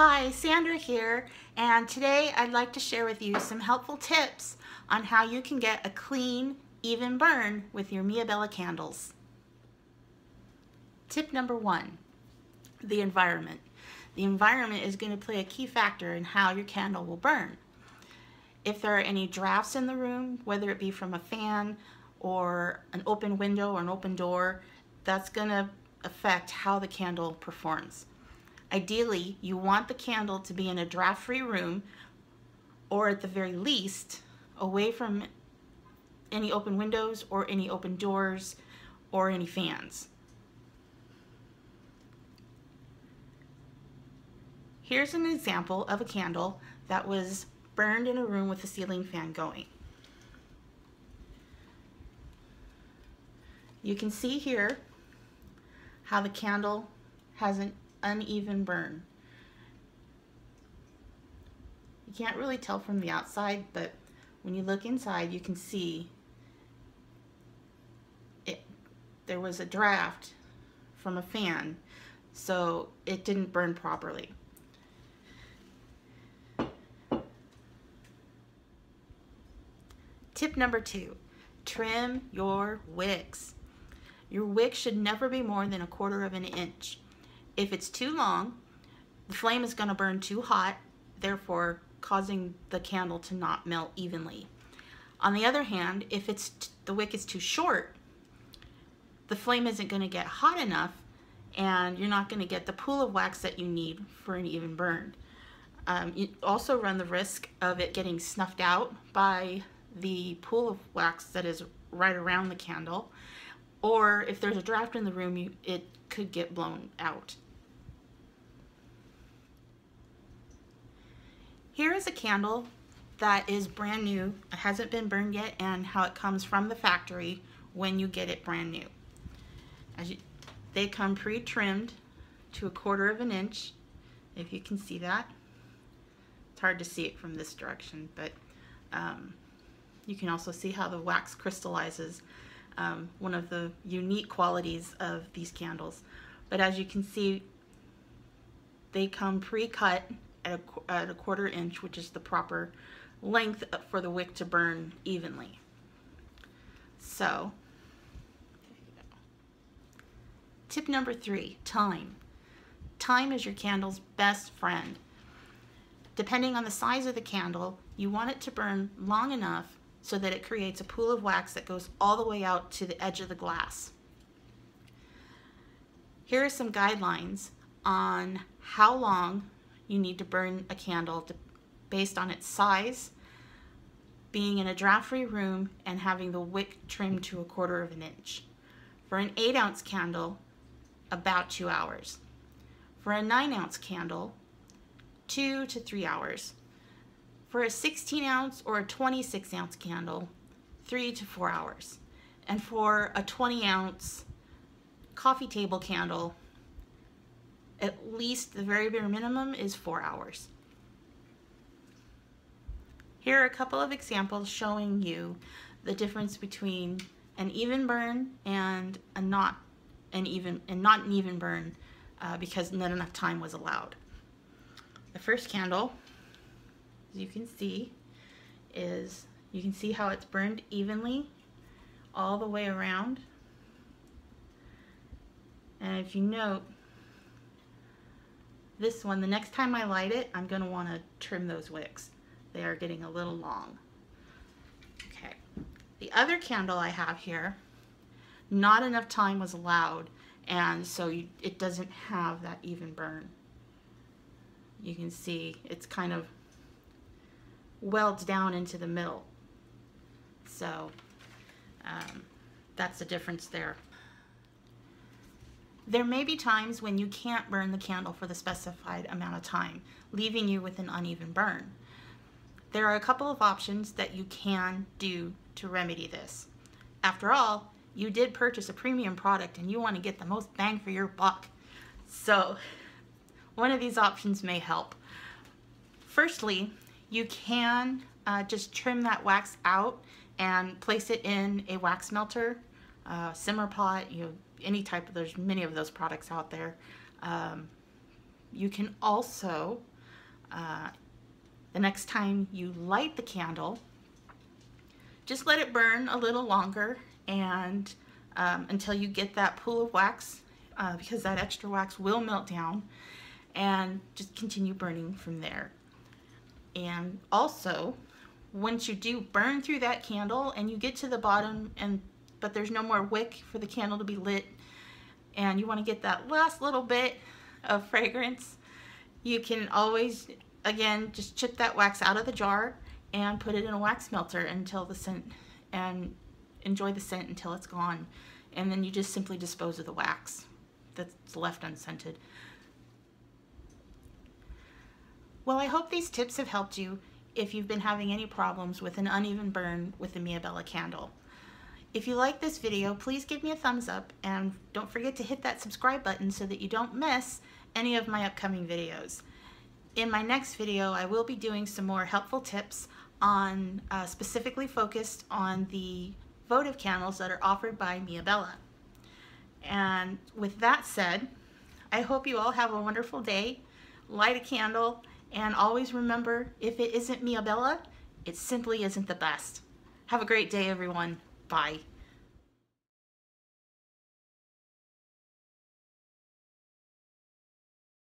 Hi, Sandra here, and today I'd like to share with you some helpful tips on how you can get a clean, even burn with your Mia Bella candles. Tip number 1, the environment. The environment is going to play a key factor in how your candle will burn. If there are any drafts in the room, whether it be from a fan or an open window or an open door, that's going to affect how the candle performs. Ideally, you want the candle to be in a draft-free room, or at the very least, away from any open windows or any open doors or any fans. Here's an example of a candle that was burned in a room with a ceiling fan going. You can see here how the candle has an uneven burn. You can't really tell from the outside, but when you look inside you can see there was a draft from a fan, so it didn't burn properly. Tip number 2, trim your wicks. Your wick should never be more than 1/4 of an inch. If it's too long, the flame is going to burn too hot, therefore causing the candle to not melt evenly. On the other hand, if the wick is too short, the flame isn't going to get hot enough and you're not going to get the pool of wax that you need for an even burn. You also run the risk of it getting snuffed out by the pool of wax that is right around the candle, or if there's a draft in the room, it could get blown out. Here is a candle that is brand new, it hasn't been burned yet, and how it comes from the factory when you get it brand new. They come pre-trimmed to 1/4 of an inch, if you can see that. It's hard to see it from this direction, but you can also see how the wax crystallizes, one of the unique qualities of these candles. But as you can see, they come pre-cut at a 1/4 inch, which is the proper length for the wick to burn evenly. So, there you go. Tip number 3, time. Time is your candle's best friend. Depending on the size of the candle, you want it to burn long enough so that it creates a pool of wax that goes all the way out to the edge of the glass. Here are some guidelines on how long you need to burn a candle based on its size, being in a draft-free room, and having the wick trimmed to 1/4 of an inch. For an 8-ounce candle, about 2 hours. For a 9-ounce candle, 2 to 3 hours. For a 16-ounce or a 26-ounce candle, 3 to 4 hours. And for a 20-ounce coffee table candle, at least the very bare minimum is 4 hours. Here are a couple of examples showing you the difference between an even burn and not an even burn because not enough time was allowed. The first candle, as you can see, you can see how it's burned evenly all the way around. And if you note, this one, the next time I light it, I'm going to want to trim those wicks. They are getting a little long. Okay. The other candle I have here, not enough time was allowed, and so it doesn't have that even burn. You can see it's kind of welds down into the middle. So that's the difference there. There may be times when you can't burn the candle for the specified amount of time, leaving you with an uneven burn. There are a couple of options that you can do to remedy this. After all, you did purchase a premium product and you want to get the most bang for your buck. So one of these options may help. Firstly, you can just trim that wax out and place it in a wax melter, simmer pot, any type of, there's many of those products out there. You can also The next time you light the candle, just let it burn a little longer and until you get that pool of wax, because that extra wax will melt down, and just continue burning from there. And also, once you do burn through that candle and you get to the bottom but there's no more wick for the candle to be lit, and you want to get that last little bit of fragrance, you can always, again, just chip that wax out of the jar and put it in a wax melter until the scent, and enjoy the scent until it's gone. And then you just simply dispose of the wax that's left unscented. Well, I hope these tips have helped you if you've been having any problems with an uneven burn with the Mia Bella candle. If you like this video, please give me a thumbs up and don't forget to hit that subscribe button so that you don't miss any of my upcoming videos. In my next video, I will be doing some more helpful tips on specifically focused on the votive candles that are offered by Mia Bella. And with that said, I hope you all have a wonderful day. Light a candle, and always remember, if it isn't Mia Bella, it simply isn't the best. Have a great day, everyone. Bye.